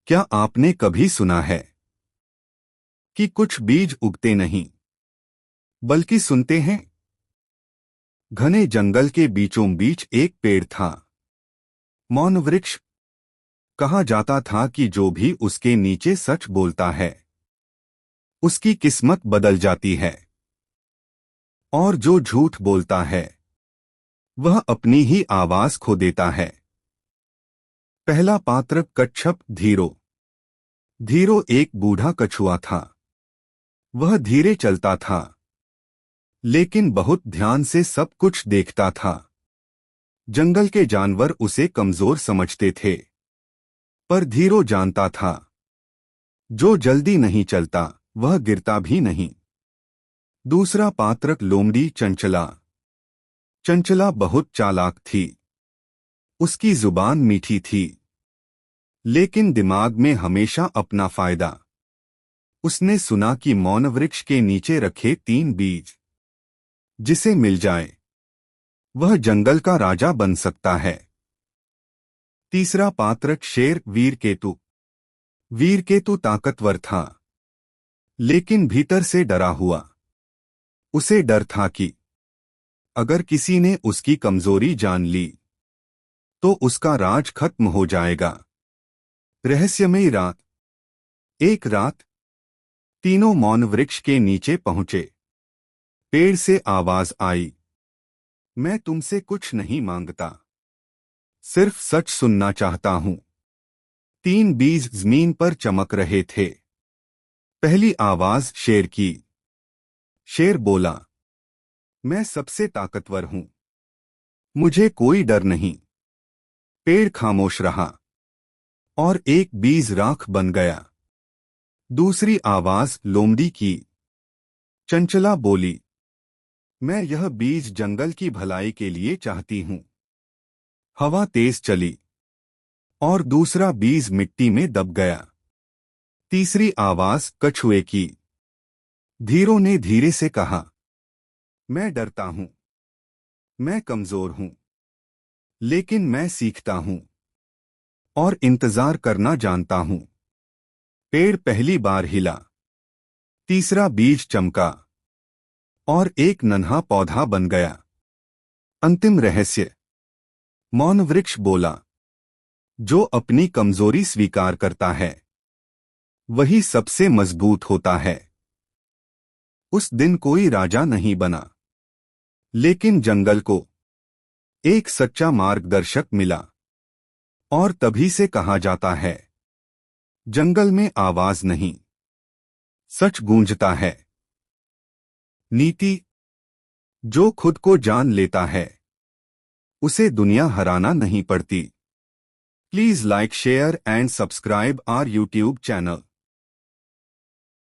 क्या आपने कभी सुना है कि कुछ बीज उगते नहीं बल्कि सुनते हैं? घने जंगल के बीचों बीच एक पेड़ था, मौन वृक्ष। कहा जाता था कि जो भी उसके नीचे सच बोलता है उसकी किस्मत बदल जाती है, और जो झूठ बोलता है वह अपनी ही आवाज खो देता है। पहला पात्र कच्छप धीरो। धीरो एक बूढ़ा कछुआ था। वह धीरे चलता था, लेकिन बहुत ध्यान से सब कुछ देखता था। जंगल के जानवर उसे कमजोर समझते थे, पर धीरो जानता था जो जल्दी नहीं चलता वह गिरता भी नहीं। दूसरा पात्र लोमड़ी चंचला। चंचला बहुत चालाक थी। उसकी जुबान मीठी थी, लेकिन दिमाग में हमेशा अपना फायदा। उसने सुना कि मौन वृक्ष के नीचे रखे 3 बीज, जिसे मिल जाए वह जंगल का राजा बन सकता है। तीसरा पात्र शेर वीरकेतु। वीरकेतु ताकतवर था, लेकिन भीतर से डरा हुआ। उसे डर था कि अगर किसी ने उसकी कमजोरी जान ली तो उसका राज खत्म हो जाएगा। रहस्यमयी रात। एक रात तीनों मौन वृक्ष के नीचे पहुंचे। पेड़ से आवाज आई, मैं तुमसे कुछ नहीं मांगता, सिर्फ सच सुनना चाहता हूं। 3 बीज जमीन पर चमक रहे थे। पहली आवाज शेर की। शेर बोला, मैं सबसे ताकतवर हूं, मुझे कोई डर नहीं। पेड़ खामोश रहा, और एक बीज राख बन गया। दूसरी आवाज लोमड़ी की। चंचला बोली, मैं यह बीज जंगल की भलाई के लिए चाहती हूं। हवा तेज चली, और दूसरा बीज मिट्टी में दब गया। तीसरी आवाज कछुए की। धीरो ने धीरे से कहा, मैं डरता हूं, मैं कमजोर हूं, लेकिन मैं सीखता हूं और इंतजार करना जानता हूं। पेड़ पहली बार हिला। तीसरा बीज चमका, और एक नन्हा पौधा बन गया। अंतिम रहस्य। मौन वृक्ष बोला, जो अपनी कमजोरी स्वीकार करता है वही सबसे मजबूत होता है। उस दिन कोई राजा नहीं बना, लेकिन जंगल को एक सच्चा मार्गदर्शक मिला। और तभी से कहा जाता है, जंगल में आवाज नहीं, सच गूंजता है। नीति। जो खुद को जान लेता है उसे दुनिया हराना नहीं पड़ती। Please like, share and subscribe our YouTube channel.